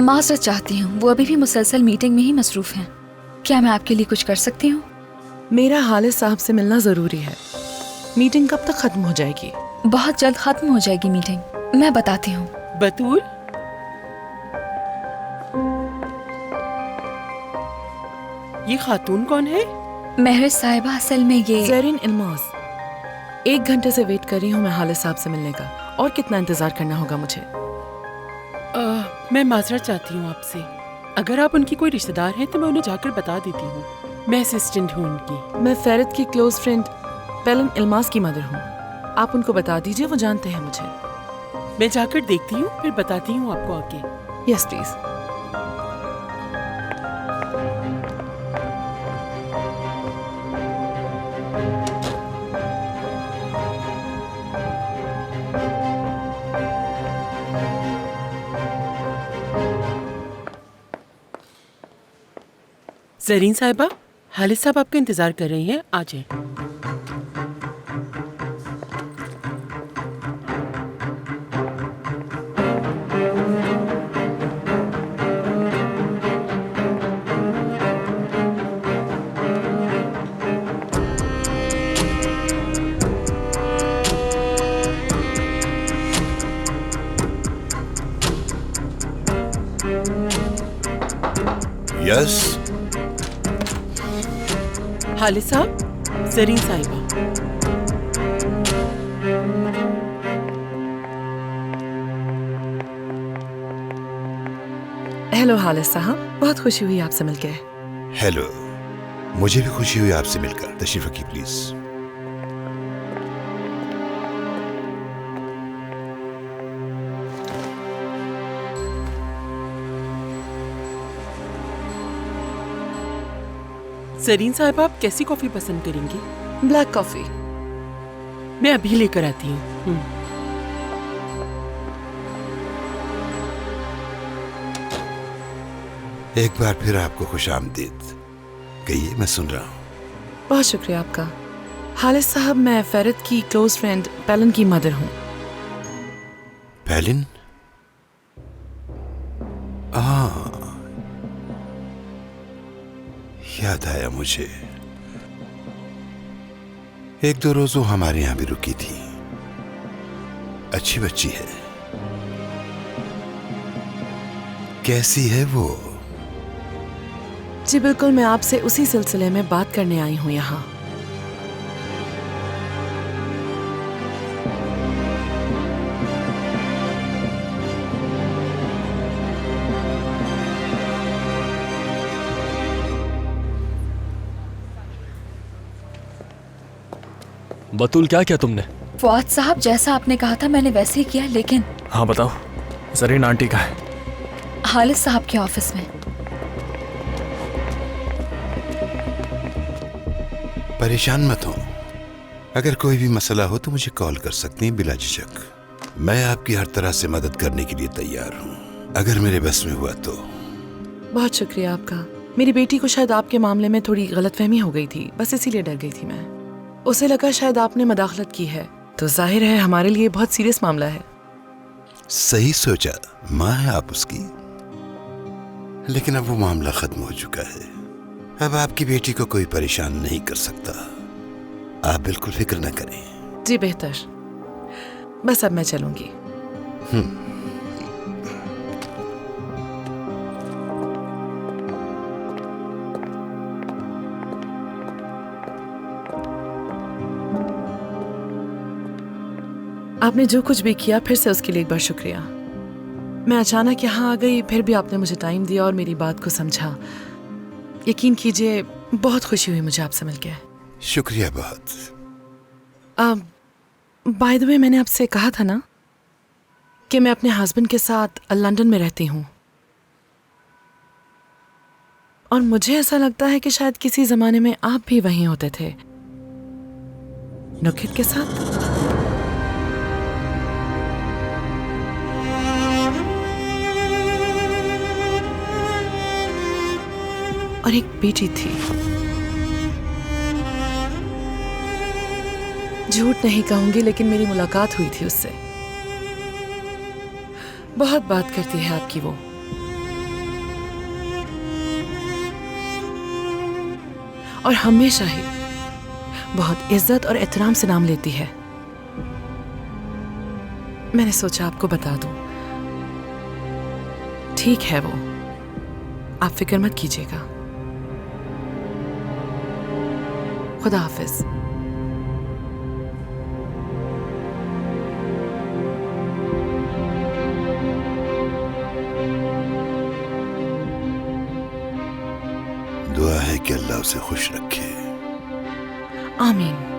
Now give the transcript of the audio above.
माजरत चाहती हूँ, वो अभी भी मुसलसल मीटिंग में ही मसरूफ हैं। क्या मैं आपके लिए कुछ कर सकती हूँ? मेरा हालिद साहब से मिलना जरूरी है। मीटिंग कब तक खत्म हो जाएगी? बहुत जल्द खत्म हो जाएगी मीटिंग। मैं बताती हूँ। बतूल, ये खातून कौन है? महर साहिबा, असल में ये ज़रीन इल्मास। 1 घंटे से वेट कर रही हूँ मैं हालिद साहब से मिलने का। और कितना इंतजार करना होगा मुझे? मैं माजरत चाहती हूँ आपसे। अगर आप उनकी कोई रिश्तेदार हैं तो मैं उन्हें जाकर बता देती हूँ। मैं असिस्टेंट हूँ उनकी। मैं फैरत की क्लोज फ्रेंड पेलन इल्मास की मदर हूँ। आप उनको बता दीजिए, वो जानते हैं मुझे। मैं जाकर देखती हूँ, फिर बताती हूँ आपको आगे। Yes please. ज़रीन साहिबा, हालिद साहब आपका इंतजार कर रहे हैं, आ जाएं। यस। हालिद साहब, ज़रीन साहिबा। हेलो हालिद साहब, बहुत खुशी हुई आपसे मिलके। हेलो, मुझे भी खुशी हुई आपसे मिलकर। तशरीफ रखिए प्लीज। ज़रीन साहिबा, आप कैसी कॉफी पसंद करेंगी? Black coffee. मैं अभी लेकर आती हूँ। एक बार फिर आपको खुशामदीद। कहिए, मैं सुन रहा हूँ। बहुत शुक्रिया आपका। हालिद साहब, मैं फैरत की क्लोज फ्रेंड पेलन की मदर हूँ। पेलिन? याद आया मुझे। 1-2 रोज वो हमारे यहाँ भी रुकी थी। अच्छी बच्ची है। कैसी है वो? जी बिल्कुल, मैं आपसे उसी सिलसिले में बात करने आई हूँ यहाँ। बतूल, क्या किया तुमने? फौज साहब, जैसा आपने कहा था मैंने वैसे ही किया, लेकिन हाँ बताओ, ज़रीन आंटी का है? हालिद साहब के ऑफिस में। परेशान मत हो। अगर कोई भी मसला हो तो मुझे कॉल कर सकते हैं बिला झिझक। मैं आपकी हर तरह से मदद करने के लिए तैयार हूँ, अगर मेरे बस में हुआ तो। बहुत शुक्रिया आपका। मेरी बेटी को शायद आपके मामले में थोड़ी गलतफहमी हो गई थी, बस इसीलिए डर गई थी मैं। उसे लगा शायद आपने मदाखलत की है, तो जाहिर है हमारे लिए बहुत सीरियस मामला है। सही सोचा, माँ है आप उसकी। लेकिन अब वो मामला खत्म हो चुका है। अब आपकी बेटी को कोई परेशान नहीं कर सकता। आप बिल्कुल फिक्र न करें। जी बेहतर। बस अब मैं चलूंगी। आपने जो कुछ भी किया, फिर से उसके लिए एक बार शुक्रिया। मैं अचानक यहाँ आ गई, फिर भी आपने मुझे टाइम दिया और मेरी बात को समझा। यकीन कीजिए, बहुत खुशी हुई मुझे आपसे मिलके। शुक्रिया बहुत। बाय द वे, मैंने आपसे कहा था ना कि मैं अपने हस्बैंड के साथ लंदन में रहती हूँ, और मुझे ऐसा लगता है कि शायद किसी जमाने में आप भी वहीं होते थे, नुकित के साथ। और एक बेटी थी। झूठ नहीं कहूंगी, लेकिन मेरी मुलाकात हुई थी उससे। बहुत बात करती है आपकी वो। और हमेशा ही बहुत इज्जत और एहतराम से नाम लेती है। मैंने सोचा आपको बता दूं। ठीक है वो, आप फिक्र मत कीजिएगा। खुदा हाफिज। दुआ है कि अल्लाह उसे खुश रखे। आमीन।